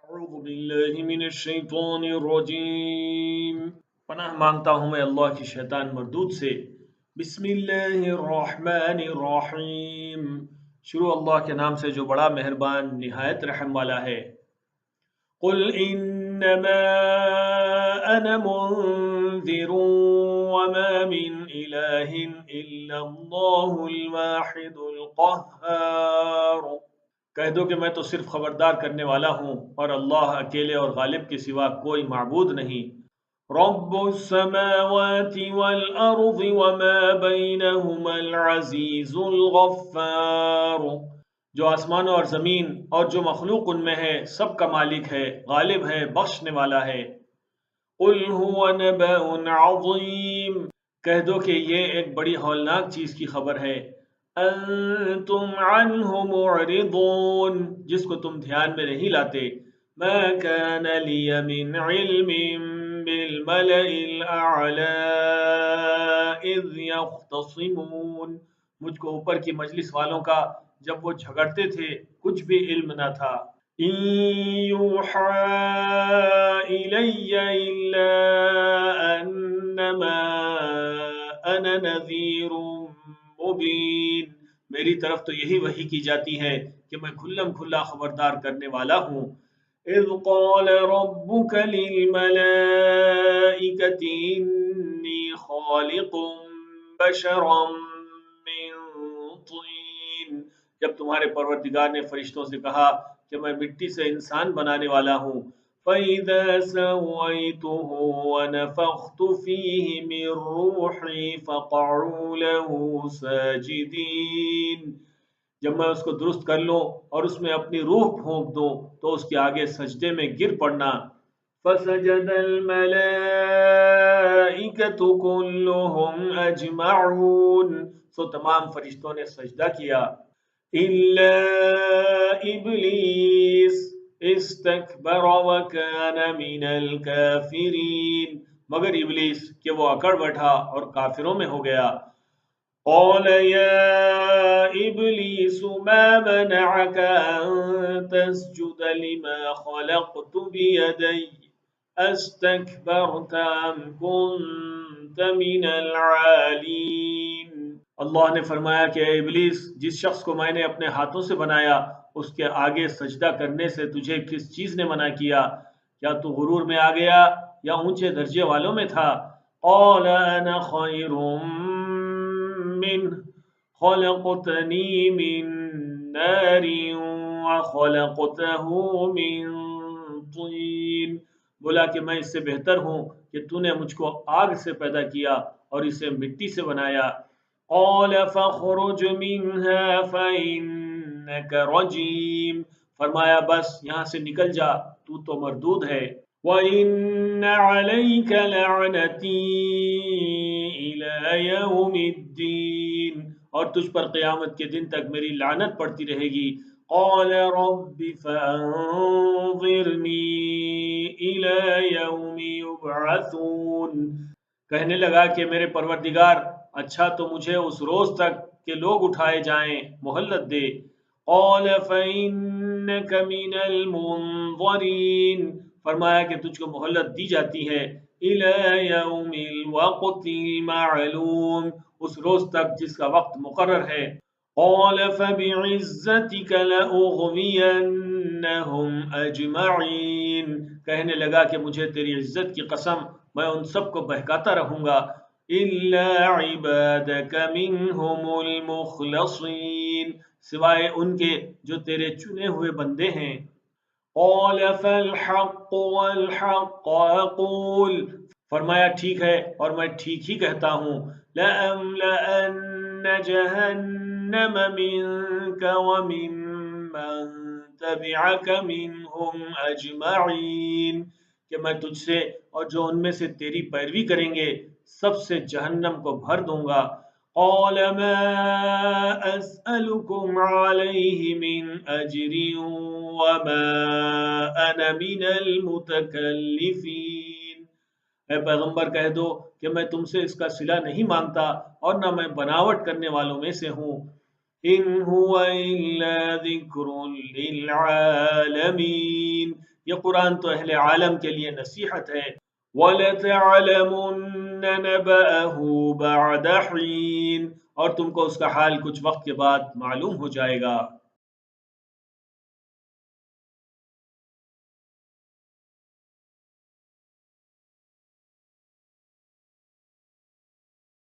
اعوذ باللہ من الشیطان الرجیم، پناہ مانگتا ہوں میں اللہ کی شیطان مردود سے۔ بسم اللہ الرحمن الرحیم، شروع اللہ کے نام سے جو بڑا مہربان نہایت رحم والا ہے۔ قل انما انا منذر وما من الہ الا اللہ الواحد القہار، کہہ دو کہ میں تو صرف خبردار کرنے والا ہوں اور اللہ اکیلے اور غالب کے سوا کوئی معبود نہیں۔ رب السماوات والارض وما بینہما العزیز الغفار، جو آسمانوں اور زمین اور جو مخلوق ان میں ہے سب کا مالک ہے، غالب ہے، بخشنے والا ہے۔ قل هو نبأ عظیم، کہہ دو کہ یہ ایک بڑی ہولناک چیز کی خبر ہے۔ انتم عنہ معرضون، جس کو تم دھیان میں نہیں لاتے۔ ما كان لی من علم بالملأ الاعلی اذ یختصمون، مجھ کو اوپر کی مجلس والوں کا جب وہ جھگڑتے تھے کچھ بھی علم نہ تھا۔ ان یوحى الی الا انما انا نذیر مبین، میری طرف تو یہی وحی کی جاتی ہے کہ میں کھلم کھلا خبردار کرنے والا ہوں۔ اذ قال ربک للملائکة انی خالق بشرا من طین، جب تمہارے پروردگار نے فرشتوں سے کہا کہ میں مٹی سے انسان بنانے والا ہوں۔ فَإِذَا سَوَّيْتُهُ وَنَفَخْتُ فِيهِ مِن رُّوحِي فَقَعُوا لَهُ سَاجِدِينَ، جب میں اس کو درست کر لوں اور اس میں اپنی روح پھونک دوں تو اس کے آگے سجدے میں گر پڑنا۔ فَسَجَدَ الْمَلَائِكَةُ كُلُّهُمْ أَجْمَعُونَ، سو تمام فرشتوں نے سجدہ کیا الا ابلیس استکبر وکان من الکافرین، مگر ابلیس کہ وہ اکڑ بیٹھا اور کافروں میں ہو گیا۔ قال یا ابلیس ما منعك ان تسجد لما خلقت بیدی استکبرت ام كنت من العالین، اللہ نے فرمایا کہ اے ابلیس، جس شخص کو میں نے اپنے ہاتھوں سے بنایا اس کے آگے سجدہ کرنے سے تجھے کس چیز نے منع کیا؟ کیا تو غرور میں آ گیا یا اونچے درجے والوں میں تھا؟ قال انا خیر منہ خلقتنی من نار وخلقته من طین، بولا کہ میں اس سے بہتر ہوں کہ تو نے مجھ کو آگ سے پیدا کیا اور اسے مٹی سے بنایا۔ قال فاخرج منها فإنك رجیم، فرمایا بس یہاں سے نکل جا، تو تو مردود ہے۔ وَإِنَّ عَلَيْكَ لَعْنَتِي إِلَى يَوْمِ الدِّينِ، اور تجھ پر قیامت کے دن تک میری لعنت پڑتی رہے گی۔ قال رب فأنظرنی إلى يوم يبعثون، کہنے لگا کہ میرے پروردگار اچھا تو مجھے اس روز تک کہ لوگ اٹھائے جائیں مہلت دے۔ قال فإنك من المنظرین، فرمایا کہ تجھ کو مہلت دی جاتی ہے إلى يوم الوقت المعلوم، اس روز تک جس کا وقت مقرر ہے۔ قال فبعزتك لأغوینهم اجمعین، کہنے لگا کہ مجھے تیری عزت کی قسم میں ان سب کو بہکاتا رہوں گا الا عبادك منهم المخلصین، سوائے ان کے جو تیرے چنے ہوئے بندے ہیں۔ قال فالحق والحق اقول، فرمایا ٹھیک ہے اور میں ٹھیک ہی کہتا ہوں۔ لأملأن جہنم منك وممن تبعك منهم اجمعین، کہ میں تجھ سے اور جو ان میں سے تیری پیروی کریں گے سب سے جہنم کو بھر دوں گا۔ قال ما اسألكم علیہ من اجر وما انا من المتکلفین، اے پیغمبر کہہ دو کہ میں تم سے اس کا صلہ نہیں مانگتا اور نہ میں بناوٹ کرنے والوں میں سے ہوں۔ ان هو الا ذکر للعالمین، یہ قرآن تو اہل عالم کے لیے نصیحت ہے۔ وَلَتَعْلَمُنَّ نَبَأَهُ بَعْدَ حِينٍ، اور تم کو اس کا حال کچھ وقت کے بعد معلوم ہو جائے گا۔